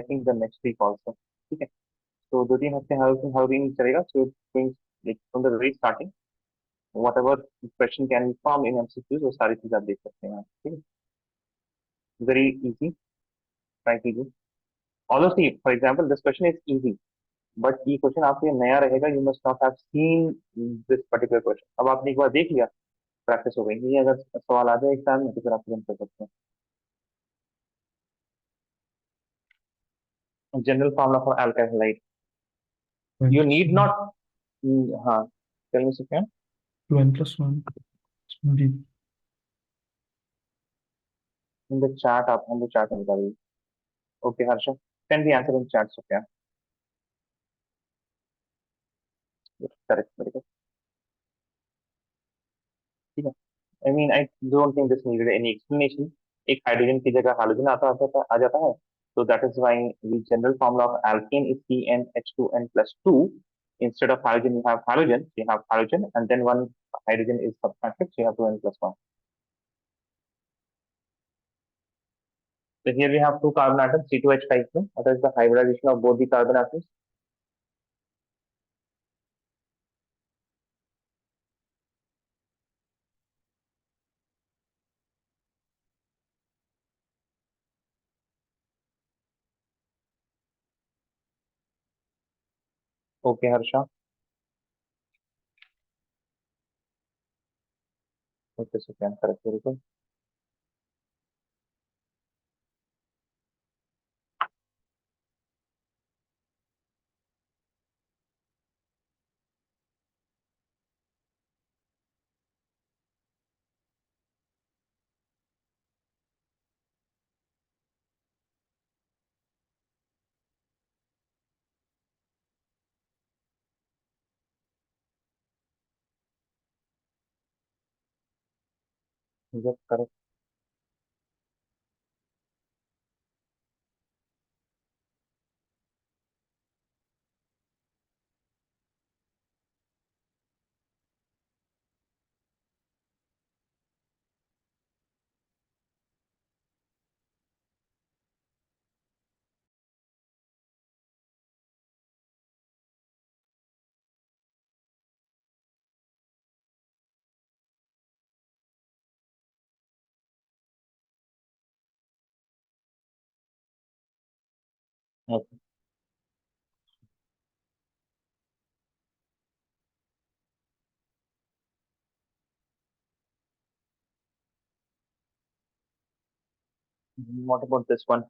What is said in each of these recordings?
Think the next week also. ठीक है, तो 2-3 हफ्ते हर दिन चलेगा। So from the very starting whatever question can be form in MCQs, वो सारी चीज आप देख सकते हैं। ठीक है, वेरी इजी, ट्राई कीजिए। Although see for example this question is easy, but ये क्वेश्चन आपके लिए नया रहेगा। You must not have seen this particular question. अब आपने एक बार देख लिया, प्रैक्टिस हो गई। ये अगर सवाल आ जाए एग्जाम में तो फिर आप तुरंत कर सकते हैं। General formula for alkyl, n you plus need 1, not, हाँ, tell me Sufyan. 2n plus 1 b. In the chat, आप on the chat में बताइए। Okay, Harsha, send the answer in chat, Sufyan. Yes, correct, very good. ठीक है, I mean, I don't think this needed any explanation. एक hydrogen की जगह hydrogen आ जाता है। So that is why the general formula of alkane is CnH2n plus 2. Instead of hydrogen, you have hydrogen, and then one hydrogen is subtracted, so you have 2n plus 1. So here we have two carbon atoms, C2H5. What is the hybridization of both the carbon atoms? Okay, Harsha. Okay, Sufyan, correct, very good. Yes, correct. Okay. What about this one?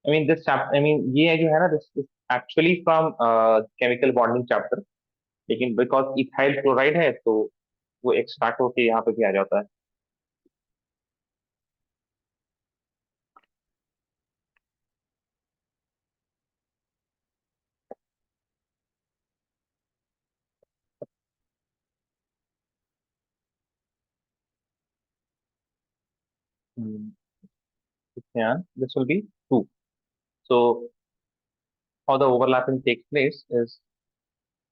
I mean, this chapter, I mean, ये जो है ना, this is actually from chemical bonding chapter, लेकिन because ethyl chloride है तो वो extract होके यहाँ पे भी आ जाता है। Hmm. Yeah, this will be 2. So how the overlapping takes place is,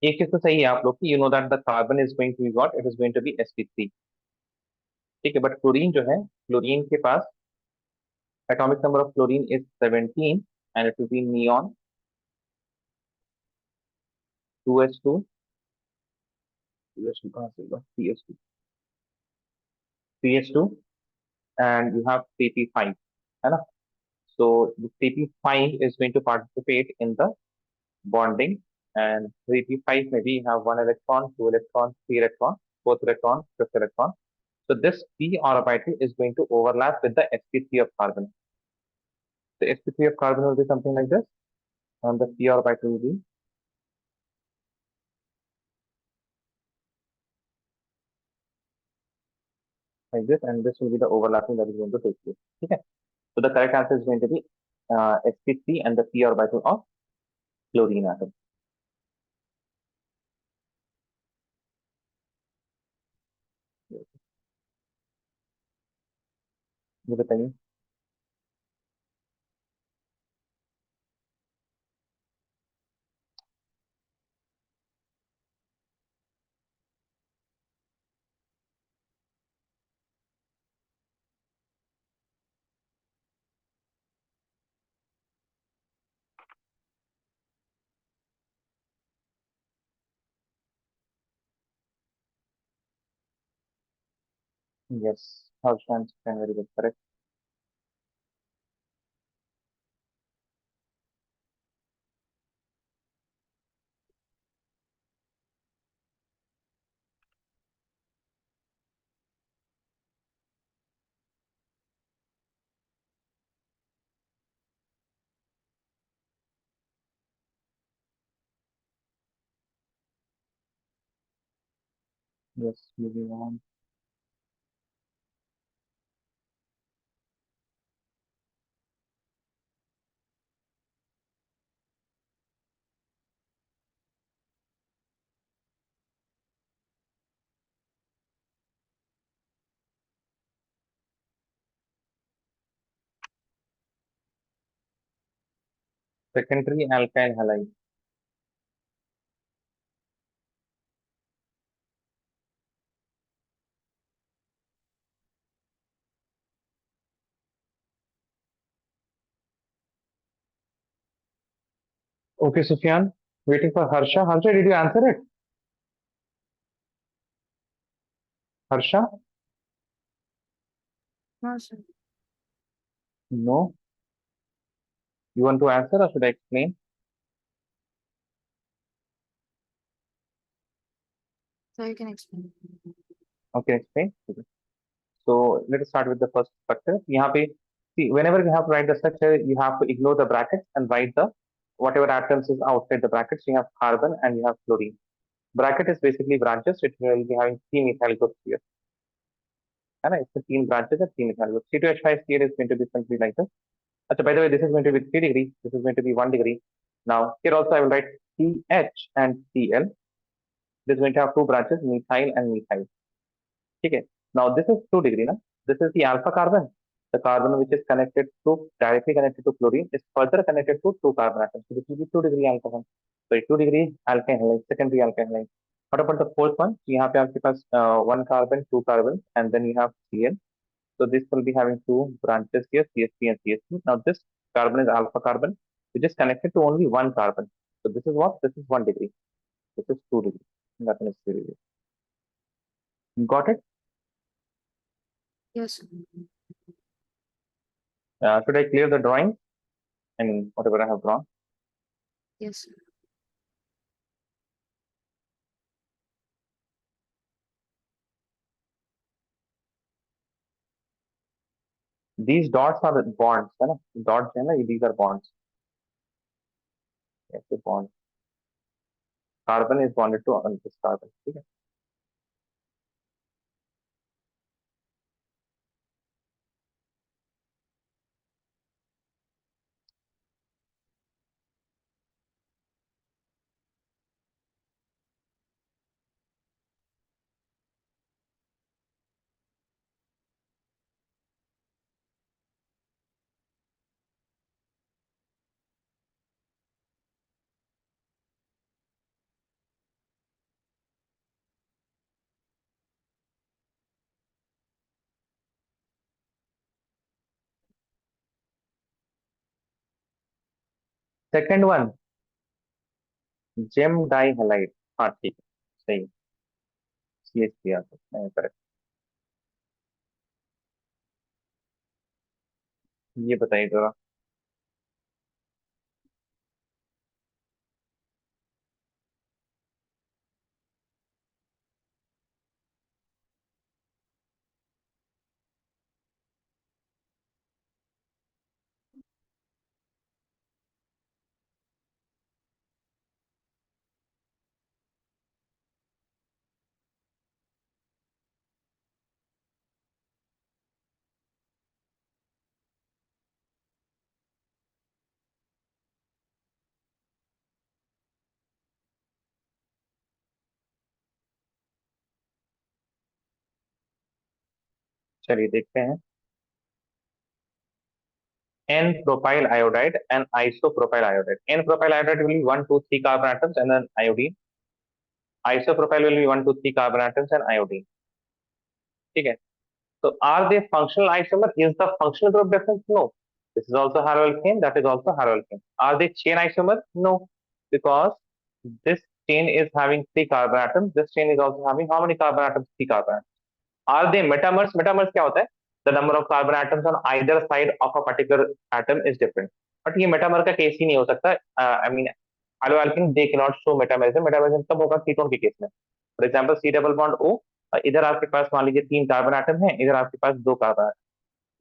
एक चीज तो सही है आप लोग की, you know that the carbon is going to be what? It is going to be sp3। ठीक है, बट क्लोरीन जो है, क्लोरीन के पास atomic number of chlorine is 17, and it will be neon 2h2, 2h2 कहाँ से होगा, CH2, CH2, and you have CP5, है ना? So the CP5 is going to participate in the bonding, and CP5 maybe you have 1 electron, 2 electron, 3 electron, fourth electron, fifth electron. So this p orbital is going to overlap with the sp3 of carbon. The sp3 of carbon will be something like this, and the p orbital will be like this, and this will be the overlapping that is going to take place. Okay. So the correct answer is going to be sp3 and the p orbital of chlorine atom. ये बताइए। Yes, Harshan, very good, correct. Yes, moving on. Secondary alkyl halide. Okay, Sufyan, waiting for Harsha. Harsha, did you answer it? Harsha? No, sir. No. You want to answer or should I explain? So you can explain. Okay, explain. Okay. So let us start with the first structure. यहाँ पे see whenever you have to write the structure, you have to ignore the brackets and write the whatever atoms is outside the brackets. You have carbon and you have fluorine. Bracket is basically branches. It will be having three methyl groups here. है ना? इसमें तीन branches and three methyl groups. C2H5 here is going to be simply like this. Achha, by the way, this is going to be 3 degree. This is going to be 1 degree. Now here also I will write CH and Cl. This is going to have two branches, methyl and methyl. Okay. Now this is 2 degree. Na? This is the alpha carbon. The carbon which is connected to directly connected to fluorine is further connected to two carbon atoms. So this will be 2 degree alcohol. So 2 degree alkyl halide, secondary alkyl halide. What about the fourth one? So यहाँ पे आपके पास one carbon, two carbon, and then you have Cl. So this will be having two branches here, CH3 and CH2. Now this carbon is alpha carbon, which is connected to only one carbon. So this is what? This is 1 degree. This is 2 degree. That is 3 degree. Got it? Yes, sir. Should I clear the drawing? I mean, whatever I have drawn. Yes, sir. These dots are the bonds, है ना? Dots है ना? These are bonds. ऐसे bond. Carbon is bonded to this carbon. ठीक है? Second one, gem dihalide. हाँ ठीक है, सही. CH3 आता है, correct. ये बताइए जरा. चलिए देखते हैं. N-propyl iodide and isopropyl iodide. N-propyl iodide will be 1, 2, 3 carbon atoms and then iodine. Isopropyl will be 1, 2, 3 carbon atoms and iodine. ठीक है. So are they functional isomer? Is the functional group different? No. This is also haloalkane. That is also haloalkane. Are they chain isomer? No, because this chain is having three carbon atoms. This chain is also having how many carbon atoms? Three carbon atoms. Are they metamers? Metamers क्या होता है? The number of carbon atoms on either side of a particular atom is different. But ये metamer का case ही नहीं हो सकता। I mean halo alkane they can not show metamerism. Metamerism तब होगा कीटोन के केस में। For example C double bond O, इधर आपके पास मान लीजिए 3 कार्बन एटम है, इधर आपके पास 2 कार्बन।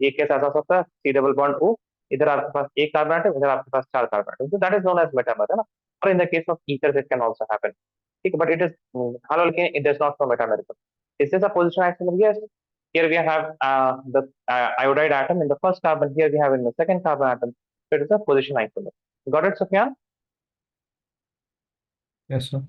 ये केस ऐसा हो सकता है सी डबल बॉन्ड ओ, इधर आपके पास 1 कार्बन एटम, इधर आपके पास 4 कार्बन एटम, तो that is known as metamer, है ना। और in the case of ether it can also happen. ठीक है, but it is halo alkane, it does not show metamerism. Is this a position isomer? Yes. Here we have the iodide atom in the first carbon. Here we have in the second carbon atom. So it is a position isomer. Got it, Sufyan? Yes, sir.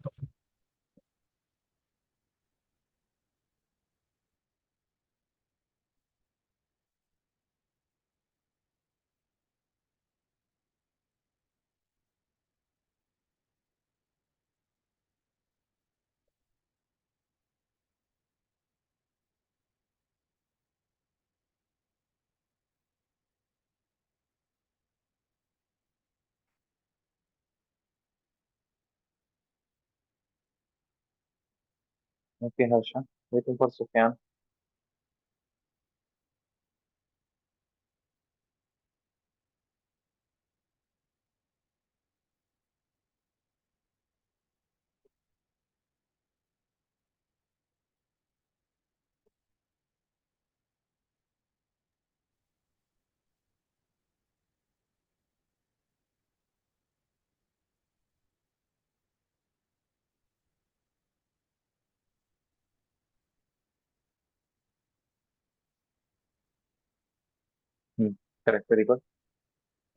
Okay, Harsha. Waiting for Sufyan. Hmm. Correct. Very good.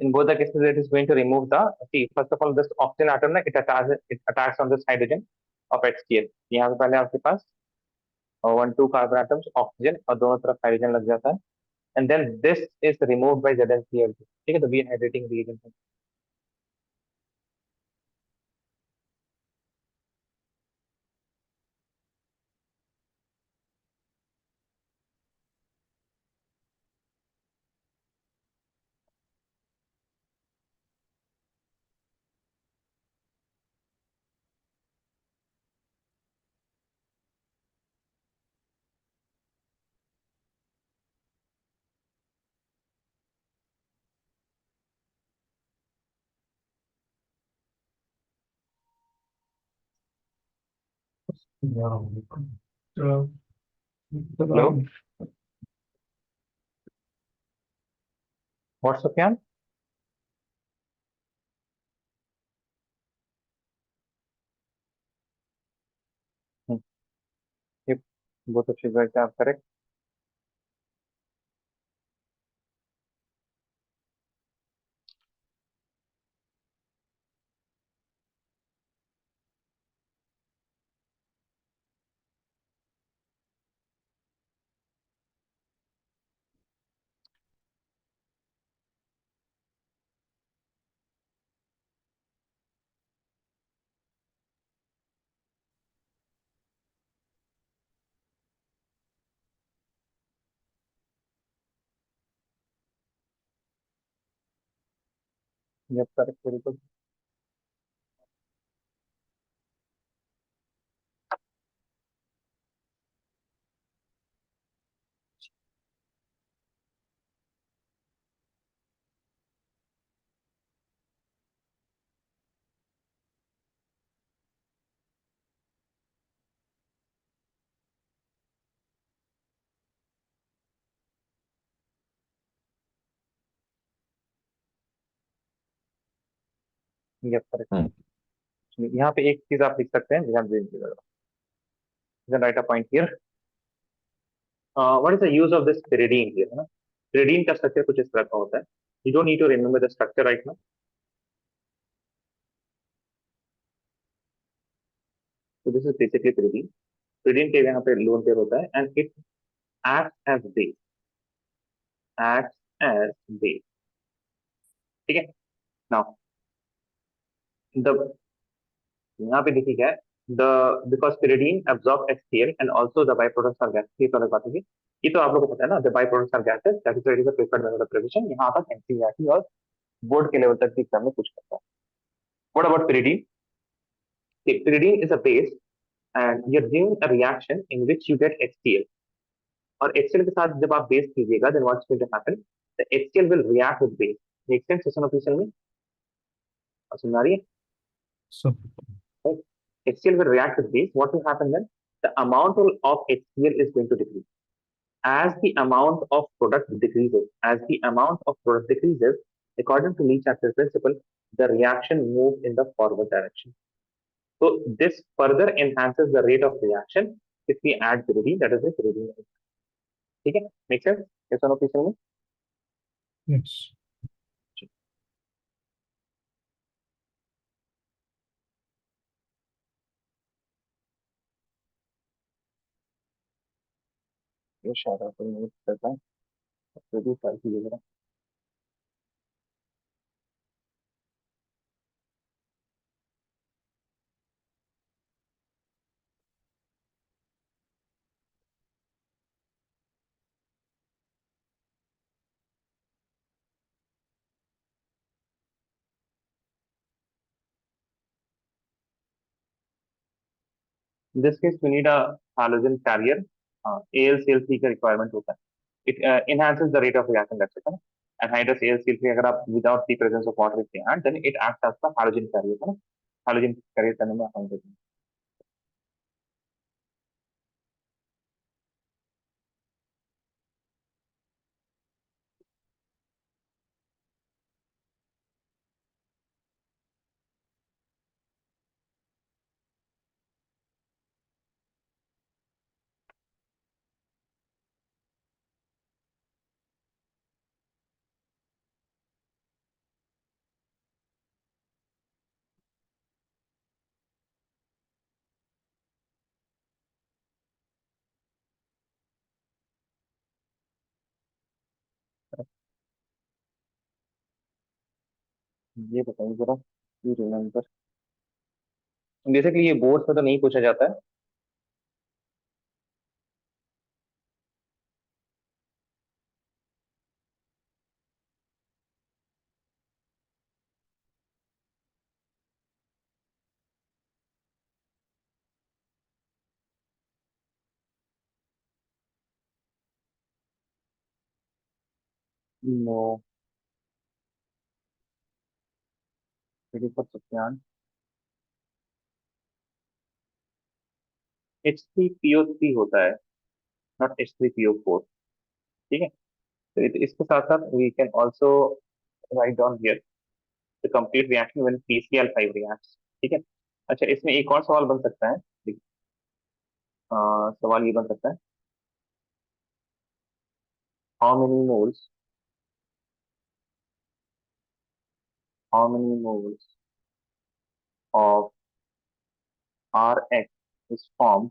In both the cases, it is going to remove the. See, first of all, this oxygen atom, it attacks on this hydrogen of HCl. यहाँ पे पहले आपके पास 1 2 carbon atoms oxygen और दोनों तरफ hydrogen लग जाता है, and then this is removed by ZnCl2। ठीक है, तो dehydrating reagent. Yeah. So, hello, um, WhatsApp क्या? ये बहुत अच्छी बात है, आप करेक्ट। ये करेक्ट, वेरी गुड। ये करेक्ट। यहाँ पे एक चीज आप लिख सकते हैं, ध्यान दीजिएगा। Right a point here, what is the use of this pyridine here, है ना। pyridine का स्ट्रक्चर कुछ इस तरह का होता है। You don't need to remember the structure right now. तो this is basically pyridine। pyridine के यहाँ पे लोन पेयर होता है, and it acts as base, acts as base। ठीक है, नाउ द यहाँ पे देखिए क्या है, the because pyridine absorb HCl and also the byproducts are gases। ये तो अलग बात होगी, ये तो आप लोगों को पता है ना। the byproducts are gases, that is why it is a preferred method of preparation। यहाँ तक एनसीईआरटी और बोर्ड के लेवल तक भी एग्जाम में पूछ सकता है। what about pyridine? Okay, pyridine is a base and you're doing a reaction in which you get HCl। और HCl के साथ जब आप बेस कीजिएगा then what's going to happen, the HCl will react with base. Make sense इस official में? समझ आ रही है? So, Right? HCl will react with base. What will happen then? The amount of HCl is going to decrease. As the amount of product decreases, according to Lee-Chatter's principle, the reaction moves in the forward direction. So this further enhances the rate of reaction if we add pyridine, that is the pyridine. ठीक है? Make sense? Yes or no, please tell me. yes. ये शायद आपको note करता है, तो भी file कीजिएगा। In this case, we need a halogen carrier. AlCl3 का requirement होता है. It enhances the rate of reaction. That's it. है ना? Anhydrous AlCl3 अगर आप without the presence of water if you add, then it acts as the halogen carrier. है ना? Halogen carrier करने में आसान होता है. ये बताइए जरा. You remember. बेसिकली ये बोर्ड में तो नहीं पूछा जाता है. No. Ready for Sufyan. H3PO3 होता है, not H3PO4. ठीक है? तो इसके साथ साथ we can also write down here the complete reaction when PCl5 reacts. ठीक है? अच्छा, इसमें एक और सवाल बन सकता है. सवाल ये बन सकता है, how many moles of Rx is formed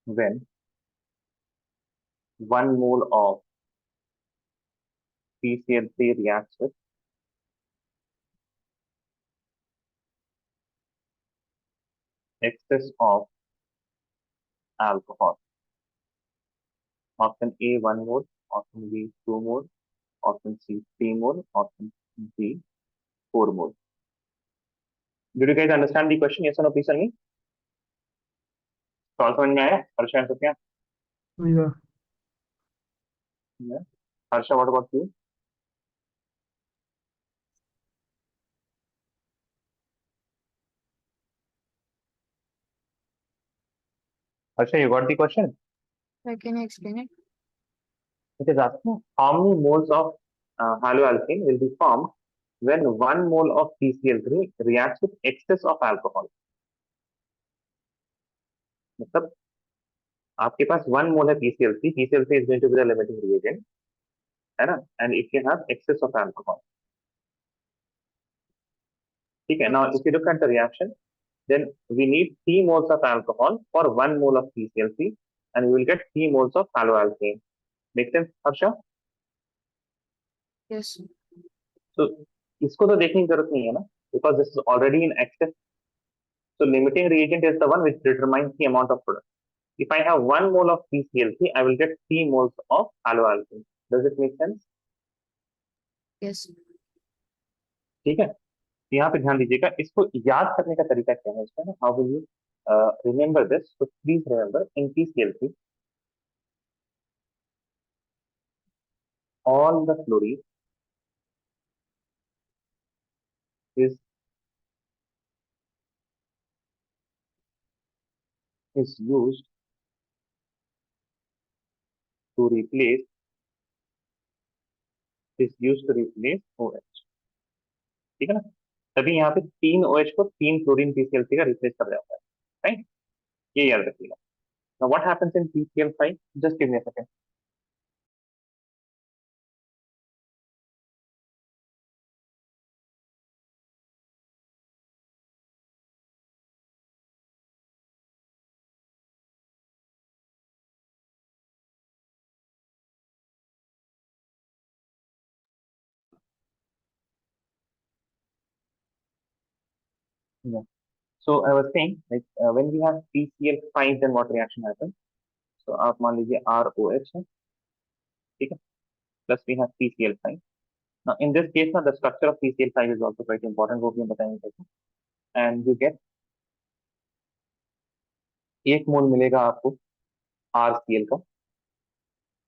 when 1 mole of PCl3 reacts with excess of alcohol. Option A 1 mole, option B 2 mole, option C 3 mole, option D 4 mole. Did you guys understand the question? Yes or no, please tell me. सवाल समझ में आया? Harsha and Sufyan? Yeah. Yeah. Harsha, what about you? Harsha, you got the question? Can you explain it? It is asking how many moles of haloalkane will be formed when 1 mole of PCl3 reacts with excess of alcohol. मतलब आपके पास 1 मोल है PCl3, PCl3 is going to be the limiting reagent, है ना? And if you have excess of alcohol, ठीक है? Now if you look at the reaction, then we need 3 moles of alcohol for 1 mole of PCl3, and we will get 3 moles of haloalkane. Make sense, Harsha? Yes. So इसको तो देखने की जरूरत नहीं है ना, because this is already in excess. So limiting reagent is the one which determines the amount of product. If I have 1 mole of PCl3, I will get 3 moles of haloalkane. Does it make sense? Yes. ठीक है? यहाँ पे ध्यान दीजिएगा, इसको याद करने का तरीका क्या है इसका ना, how will you remember this. So please remember in PCl3, all the fluorine is used to replace OH. ठीक है ना? तभी यहाँ पे 3 OH को 3 फ्लोरीन PCl3 का रिप्लेस कर जाता है, राइट? ये याद रखिएगा. Now what happens in PCl5? Just give me a second. Yeah. So I was saying, like when we have PCl5, then what reaction happens? So आप मान लीजिए ROH है, ठीक है? Plus we have PCl5. Now in this case, now the structure of PCl5 is also quite important. वो भी हम बताएंगे कैसे. And you get 1 मोल मिलेगा आपको RCl का,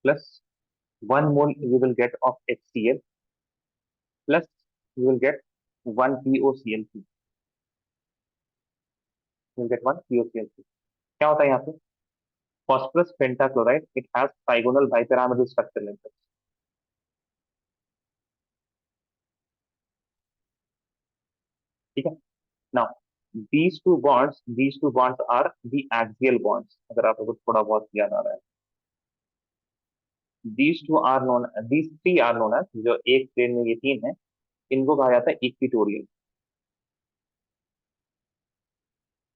plus 1 mole you will get of HCl, plus you will get 1 POCl3. You will get 1 POCl3. क्या होता है यहाँ पे? Phosphorus pentachloride. It has trigonal bipyramidal structure like this. ठीक है? Now these two bonds are the axial bonds. अगर आप लोगों को थोड़ा बहुत याद आ रहा है. These three are known as, जो एक प्लेन में ये 3 है, इनको कहा जाता है equatorial.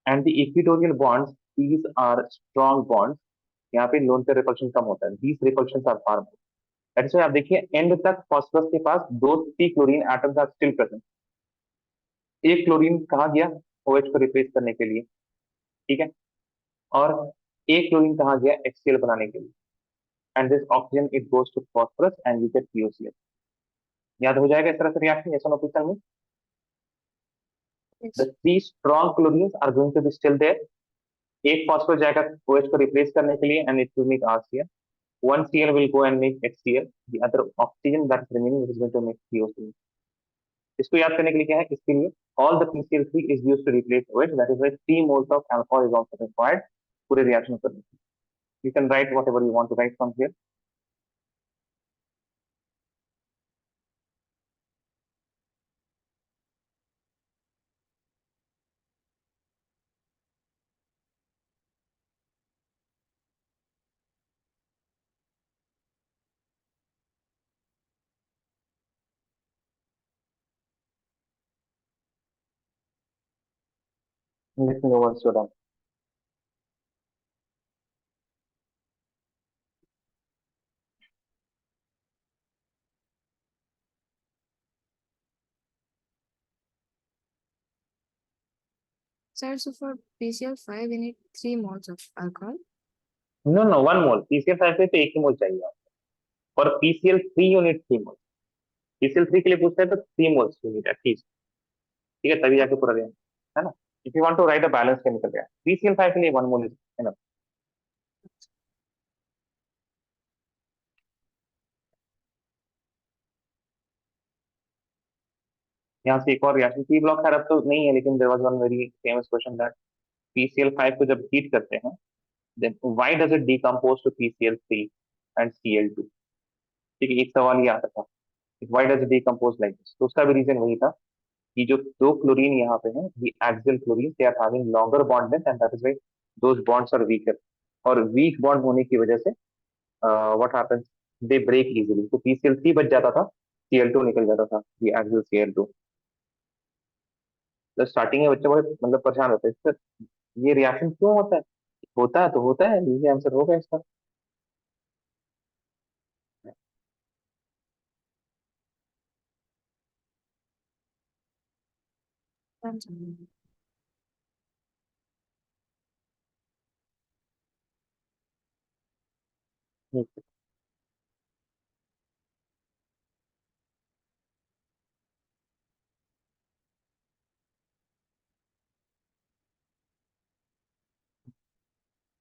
And the equatorial bonds, these are strong bonds. यहाँ पे लोन पे रिपल्शन कम होता है. These repulsions are far more. That is why आप देखिए एंड तक फॉस्फोरस के पास 2 3 chlorine atoms are still present. एक क्लोरीन कहाँ गया? OH को रिप्लेस करने के लिए, ठीक है? और एक क्लोरीन कहाँ गया? HCl बनाने के लिए. And this oxygen it goes to phosphorus and you get POCl. याद हो जाएगा इस तरह से रिएक्शन ऐसा ऑप्शन में. Yes. The 3 strong chlorines are going to be still there. एक फॉस्फोरस जाएगा OH को रिप्लेस करने के लिए and it will make RCl. One Cl will go and make HCl. The other oxygen that is remaining is going to make POCl. इसको याद करने के लिए क्या है? इसके लिए all the PCl3 is used to replace OH. That is why 3 moles of alcohol is also required पूरे रिएक्शन करने के लिए. You can write whatever you want to write from here. Let me know once you're done. Sir, so for PCl5, we need 3 moles of alcohol. No, 1 mole. PCl5 पे तो 1 ही मोल चाहिए आपको. और PCl3 unit 3 मोल. PCl3 के लिए पूछते हैं तो 3 moles यूनिट एटलीस्ट. ठीक है, तभी जाके पूरा रहेगा, है ना? If you want to write a balance chemical reaction, PCl5 के लिए 1 मोल इज इनफ. यहाँ से एक और रिएक्शन पी ब्लॉक खैर अब तो नहीं है, लेकिन there was one very famous question that PCl5 को जब हीट करते हैं, then why does it decompose to PCl3 and Cl2. ठीक है, एक सवाल ये आता था, why does it decompose like this. तो उसका भी रीजन वही था कि जो 2 क्लोरीन यहाँ पे हैं, the axial chlorine, they are having longer bond length and that is why those bonds are weaker. और वीक बॉन्ड होने की वजह से what happens, they break easily. तो PCl3 बच जाता था, Cl2 निकल जाता था, दी एक्सियल Cl2. तो स्टार्टिंग में बच्चे बड़े मतलब परेशान होते हैं सर, ये रिएक्शन क्यों होता है? होता है तो होता है, ये आंसर होगा इसका.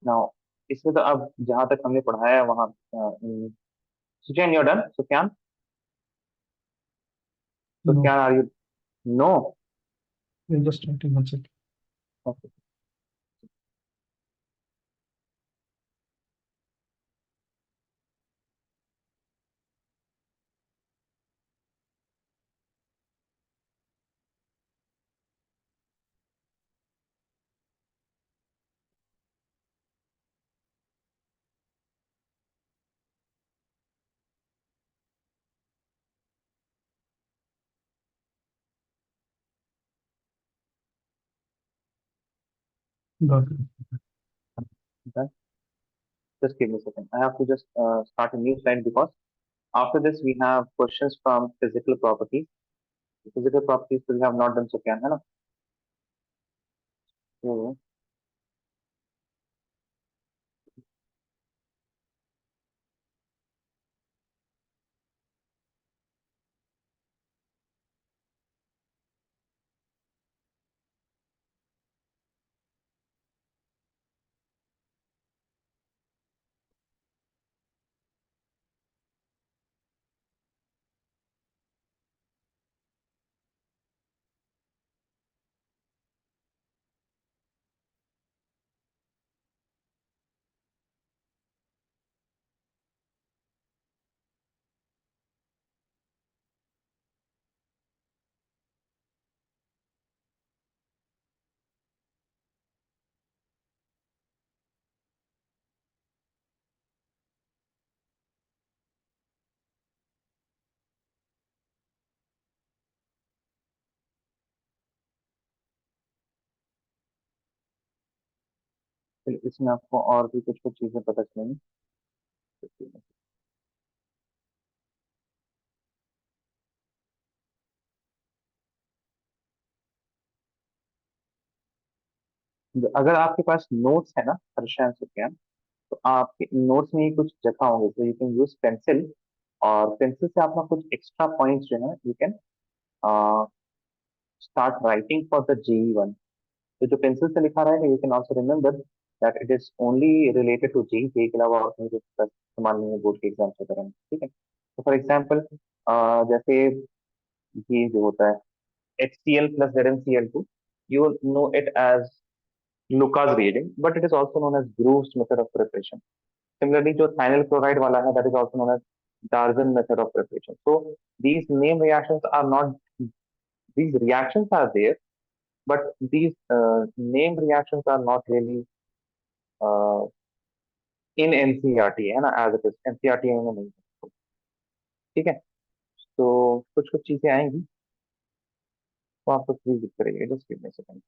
नाउ इसमें तो अब जहां तक हमने पढ़ाया है वहां Suzanne you're done Sufiyan No, Sufiyan are you no we're just starting one second. Okay Got it. just give me a second I have to just start a new slide because after this we have questions from physical properties physical properties we have not done Sufiyan है ना तो फिर इसमें आपको और भी कुछ कुछ चीजें पता चलेंगी अगर आपके पास नोट्स है ना हर्षा एंड सुफियान तो आपके नोट्स में ही कुछ रखा होंगे तो यू कैन यूज पेंसिल और पेंसिल से अपना कुछ एक्स्ट्रा पॉइंट्स जो है you can start writing for the JEE one तो जो पेंसिल से लिखा रहेगा you can also remember that it is only related to JEE के अलावा और कहीं कुछ इस्तेमाल नहीं है बोर्ड के एग्जाम्स वगैरह में ठीक है तो फॉर एग्जाम्पल जैसे ये जो होता है HCl plus ZnCl2 you know it as Lucas reagent but it is also known as Grove's method of preparation similarly जो thionyl chloride वाला है that is also known as Darwin method of preparation so these name reactions are not these reactions are there but these name reactions are not really uh, in NCERT है ना as it is NCERT में नहीं ठीक है तो कुछ कुछ चीजें आएंगी तो आपको प्लीज दिख करेंगे just give me second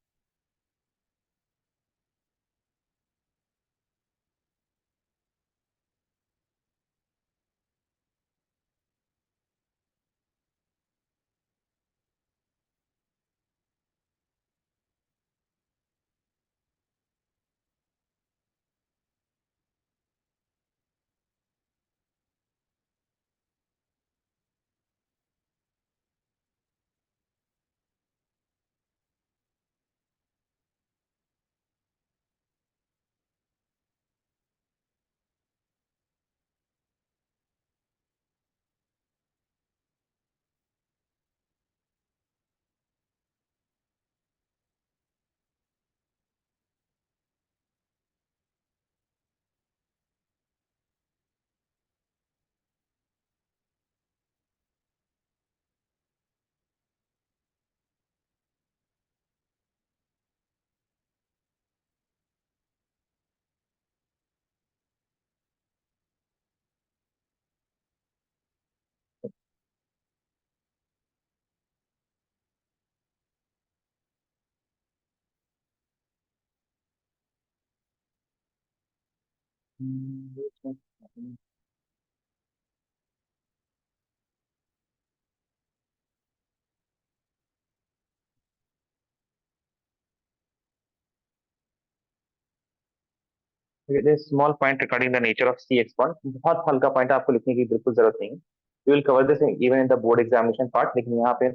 small point regarding the nature of C X bond बहुत हल्का पॉइंट आपको लिखने की बिल्कुल जरूरत नहीं है we will cover this even in the board examination part लेकिन यहाँ पे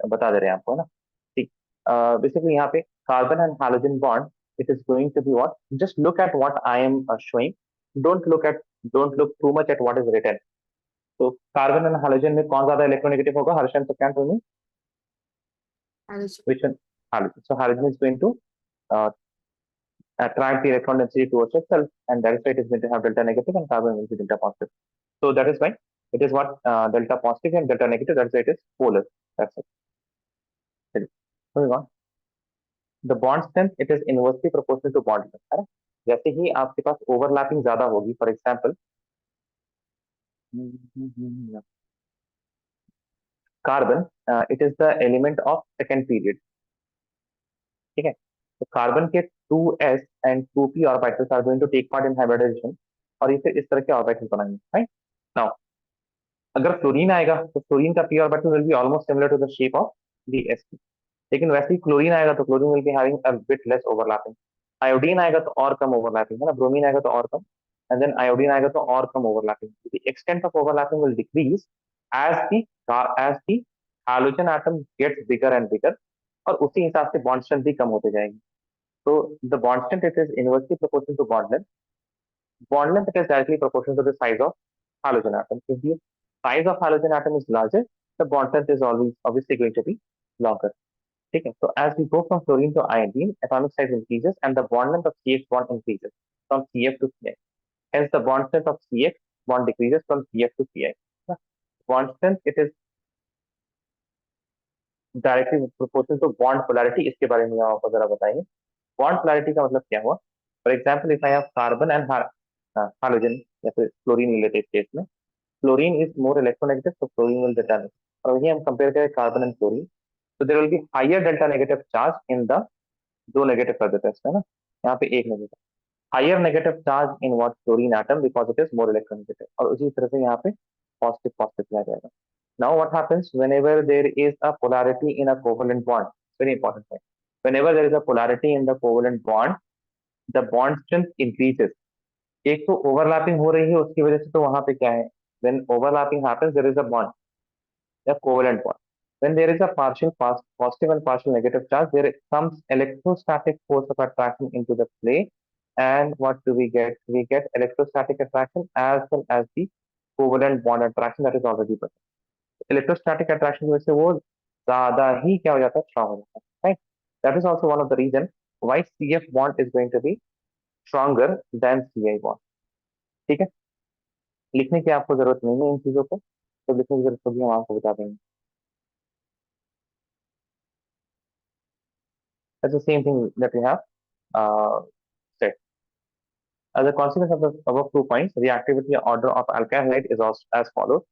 बता दे रहे हैं आपको है ना ठीक बेसिकली यहाँ पे carbon and hydrogen bond it is going to be what? Just look at what I am showing. Don't look too much at what is written. तो कार्बन एंड हाइड्रोजन में कौन ज्यादा इलेक्ट्रोनेगेटिव होगा? हर्षन तो क्या to Halogen. which one? Halogen. So halogen is going to uh, attract the electron density towards itself, and that is why it is going to have delta negative, and carbon will be delta positive. So that is why it is what delta positive and delta negative. That's why it is polar. That's it. Moving on. The bond strength, it is inversely proportional to bond length. है ना? जैसे ही आपके पास overlapping ज्यादा होगी, for example carbon, it is the element of second period. ठीक है, तो carbon के 2s and 2p orbitals are going to take part in hybridisation, और इसे इस तरह के ऑर्बिटल बनाएंगे. राइट नाउ अगर फ्लोरीन आएगा तो फ्लोरीन का p orbital will be almost similar to the shape of the sp. लेकिन वैसे ही क्लोरीन आएगा तो chlorine will be having a bit less overlapping. Iodine आएगा तो और कम ओवरलैपिंग है ना, ब्रोमीन आएगा तो और कम, एंड देन आयोडीन आएगा तो और कम overlapping. The extent of overlapping will decrease as the hydrogen atom gets bigger and bigger, और उसी हिसाब से बॉन्ड स्ट्रेंथ भी कम होते जाएगी. So the bond strength, it is inversely proportional to bond length. Bond length, it is directly proportional to the size of halogen atom. If the size of halogen atom is larger, the bond strength is always obviously going to be longer. Okay. So as we go from fluorine to iodine, atomic size increases and the bond length of CH bond increases from CF to CI. Hence the bond strength of CX bond decreases from CF to CI. Bond strength, it is directly proportional to bond polarity. इसके बारे में आपको जरा बताएंगे. Bond polarity का मतलब क्या हुआ? For example if I have carbon and hydrogen या फिर क्लोरीन ले लेते हैं. इस केस में क्लोरीन इज मोर इलेक्ट्रोनेगेटिव, तो क्लोरीन विल डेल्टा नेगेटिव. और वही हम कंपेयर करें कार्बन एंड क्लोरीन, तो there will be higher delta negative charge in the, दो नेगेटिव कर देते हैं इसमें ना, यहाँ पे एक negative, higher negative charge in what chlorine atom because it is more electronegative, और उसी तरह से यहाँ पे पॉजिटिव पॉजिटिव किया जाएगा. Now what happens whenever there is a polarity in a covalent bond, very important point, whenever there is a polarity in the covalent bond, the bond strength increases. एक तो ओवरलैपिंग हो रही है उसकी वजह से, तो वहां पे क्या है, when overlapping happens there is a bond, the covalent bond. When there is a partial positive and partial negative charge, there comes electrostatic force of attraction into the play, and what do we get? We get electrostatic attraction as well as the covalent bond attraction that is already present. Electrostatic attraction की वजह से वो ज्यादा ही क्या हो जाता है, strong हो जाता है. Right, that is also one of the reason why CF bond is going to be stronger than CI bond. ठीक है, लिखने की आपको जरूरत नहीं है इन चीजों को, तो लिखने की जरूरत होगी हम आपको बता देंगे. That's the same thing that we have said. As a consequence of the above 2 points, reactivity order of alkyl halide is also as follows.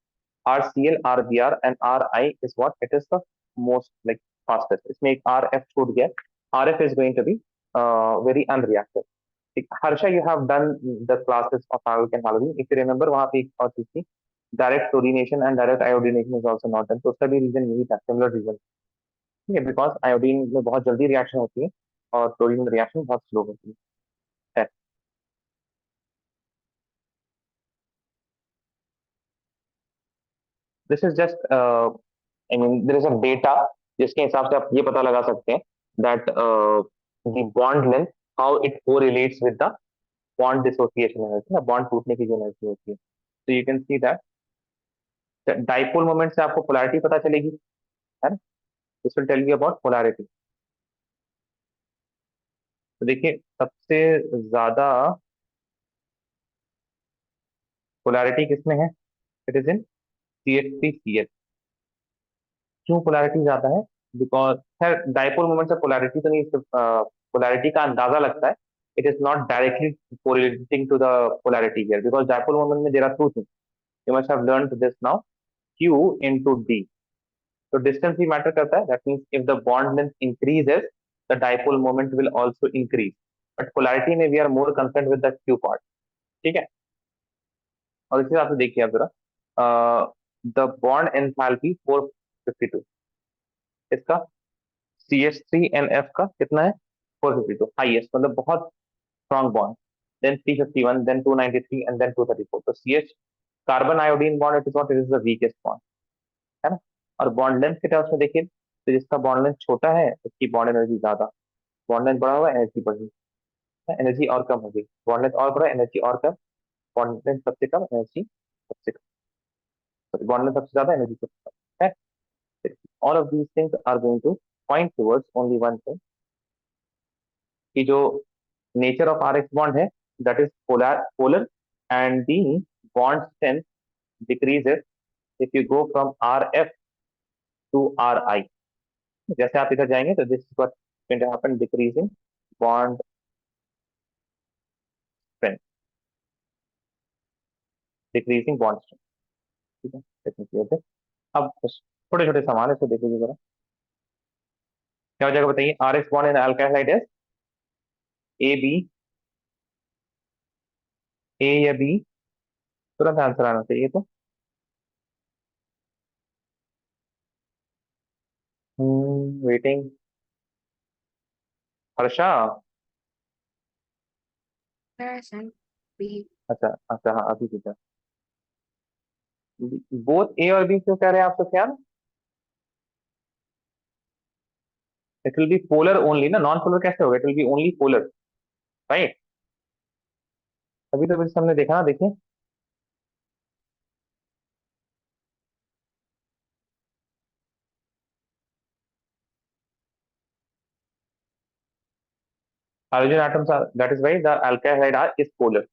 RCl, RBr and Ri is what? It is the most like fastest. इसमें एक RF छूट गया. RF is going to be very unreactive. Harsha, you have done the classes of alkyl halogen. If you remember, वहाँ पे एक और चीज थी, direct fluorination and direct iodination is also not done. तो उसका भी reason यही था, similar reason. ठीक है, because iodine में बहुत जल्दी reaction होती है और chlorine में reaction बहुत slow होती है. This is just I mean there is a data जिसके हिसाब से आप ये पता लगा सकते हैं that the bond length, how it correlates with the bond dissociation energy, ना bond टूटने की जो energy होती है. So you can see that dipole moment से आपको polarity पता चलेगी, है ना. This will tell you about polarity. तो देखिए सबसे ज्यादा polarity किसमें है? It is in CH3Cl. क्यों पोलैरिटी ज्यादा है? बिकॉज खैर डाइपोल मोमेंट से पोलैरिटी तो नहीं, पोलैरिटी का अंदाजा लगता है. It is not directly correlating to the polarity here, because dipole moment में there are two things. You must have learned this now, Q into D. तो डिस्टेंस भी मैटर करता है. That means if the bond length increases the dipole moment will also increase, but polarity में we are more concerned with the Q part. ठीक है, और इसी हिसाब से देखिए आप जरा, द बॉन्ड एंथैल्पी 452, इसका CH3NF का कितना है? 452, हाईएस्ट, मतलब बहुत strong bond. Then 351, then 293 and then 234. तो CH carbon iodine bond, it is what, it is the weakest bond, है ना. और बॉन्ड लेंथ के टर्म्स में देखिए, तो जिसका बॉन्ड लेंथ छोटा है उसकी बॉन्ड एनर्जी ज्यादा, बॉन्ड लेंथ बड़ा हुआ एनर्जी बढ़ी. एनर्जी और कम होगी, बॉन्ड लेंथ और बड़ा, एनर्जी और कम, बॉन्ड लेंथ सबसे कम, एनर्जी सबसे कम, बॉन्ड लेंथ सबसे ज्यादा, एनर्जी सबसे कम है। All of these things are going to point towards only one thing, कि जो nature of R X bond है that is polar and the bond strength decreases if you go from R F to R I. जैसे आप इधर जाएंगे तो this is what going to happen, decreasing bond strength, decreasing bond strength. ठीक है, technically होते। अब छोटे छोटे सवाल है, इसको देखिए जरा, क्या हो जाएगा बताइए। R X bond in alkyl halide है ए बी, ए या बी, तुरंत आंसर आना चाहिए। तो वेटिंग, हर्षा। Comparison B. अच्छा अच्छा, हाँ अभी ठीक है। बोथ ए और बी क्यों कह रहे हैं आप Sufiyan? It will be polar only ना, नॉन पोलर कैसे होगा? It will be only polar, right? अभी तो बस हमने देखा ना, देखिए hydrogen atoms are, that is why the alkyl halide R is polar.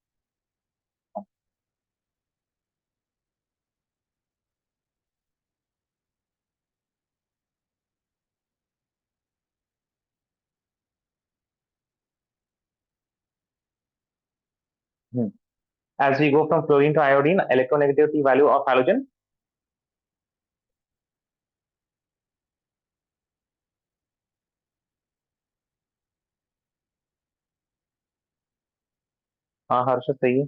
As we go from chlorine to iodine, electronegativity value of halogen, हाँ हर्ष सही है।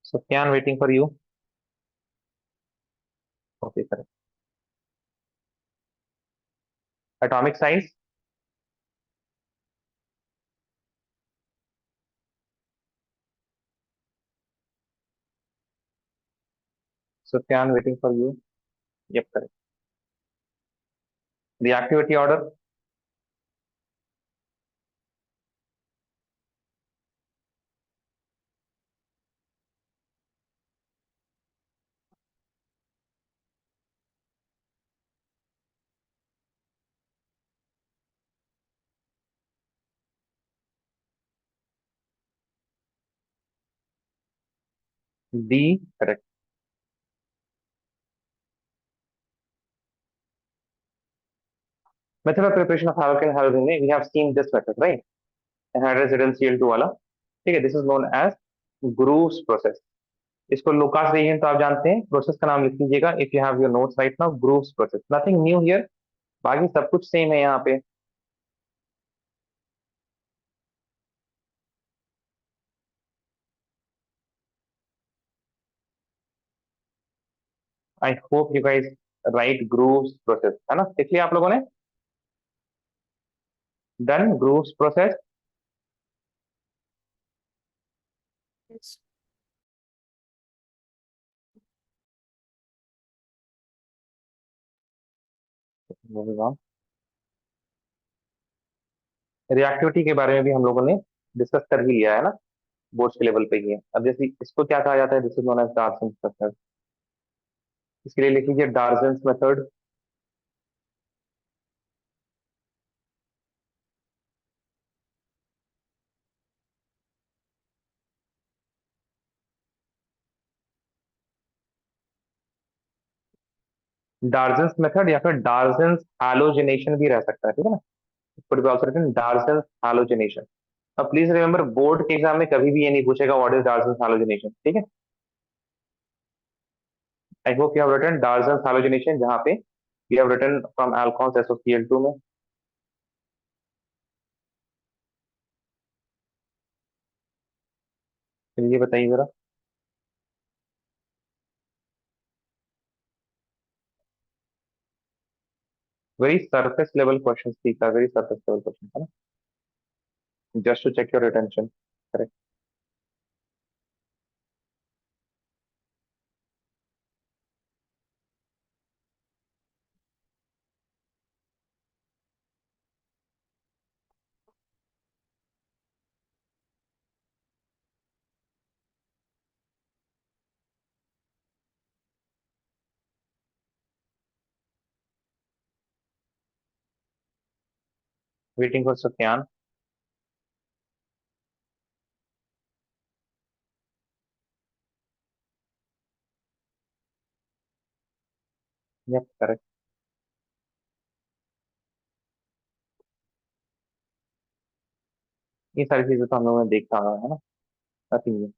Sufiyan waiting for you. Okay correct. Atomic size, Sufiyan waiting for you. Yup correct. Reactivity order, D correct. Method of preparation of alkyl halogen में we have seen this method, right? Hydrogen Cl2 वाला, ठीक है, this is known as Groves process. इसको Lucas reagent तो आप जानते हैं, process का नाम लिख लीजिएगा if you have your notes right now, Groves process, nothing new here, बाकी सब कुछ सेम है यहाँ पे। I hope you guys write Groves process, है ना? लिख लिया आप लोगों ने? Done Groves process. Yes. Reactivity के बारे में भी हम लोगों ने डिस्कस कर ही लिया है ना, बोर्ड के लेवल पे ही है। अब जैसे इसको क्या कहा जाता है, this is known as Darzens method. इसके लिए लिख लीजिए डार्सेंस मेथड। डार्सेंस मेथड या फिर डार्सेंस हैलोजिनेशन भी रह सकता है, ठीक है ना? It could be also written Darzens halogenation. अब प्लीज रिमेंबर, बोर्ड के एग्जाम में कभी भी ये नहीं पूछेगा व्हाट इज डार्सेंस हैलोजिनेशन, ठीक है? I hope you have written Darzens halogenation, जहां पे you have written from alcohols SOCl2 में। चलिए बताइए जरा। वेरी सरफेस लेवल क्वेश्चन थी, वेरी सरफेस लेवल क्वेश्चन है ना, just to check your attention. Correct. Waiting for Sufiyan. Yup correct. ये सारी चीजें तो हम लोगों ने देखा हुआ है ना, नथिंग।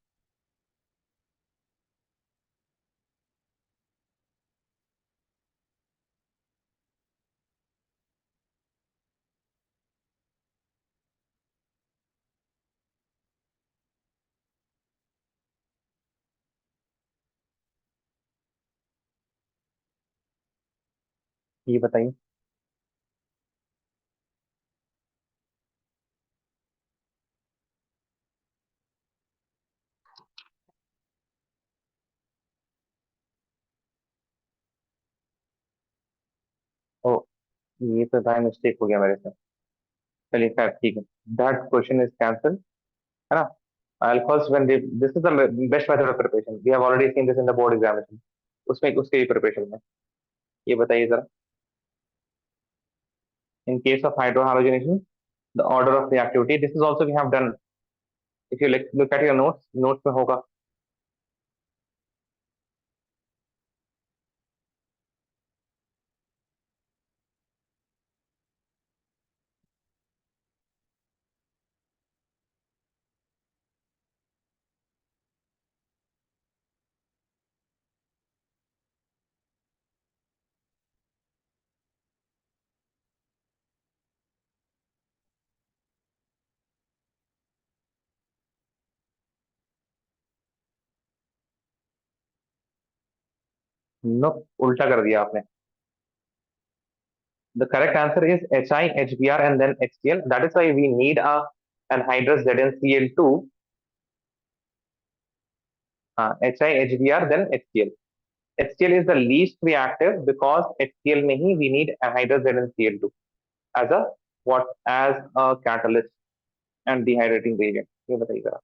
ये बताइए। ओ, ये तो भाई मिस्टेक हो गया मेरे से। चलिए खैर ठीक है, दैट क्वेश्चन इज कैंसल, है ना। alcohols when they, this is the best method of preparation, we have already seen this in the board examination, उसमें उसके भी प्रिपरेशन में। ये बताइए जरा, in case of hydrohalogenation the order of reactivity, this is also we have done, if you look at your notes में होगा। No, उल्टा कर दिया आपने। The correct answer is HI, HBr and then HCl. That is why we need a anhydrous ZnCl2. HI, HBr then HCl. HCl is the least reactive because HCl में ही we need anhydrous ZnCl2 as a what, as a catalyst and dehydrating reagent। ये बताइए जरा।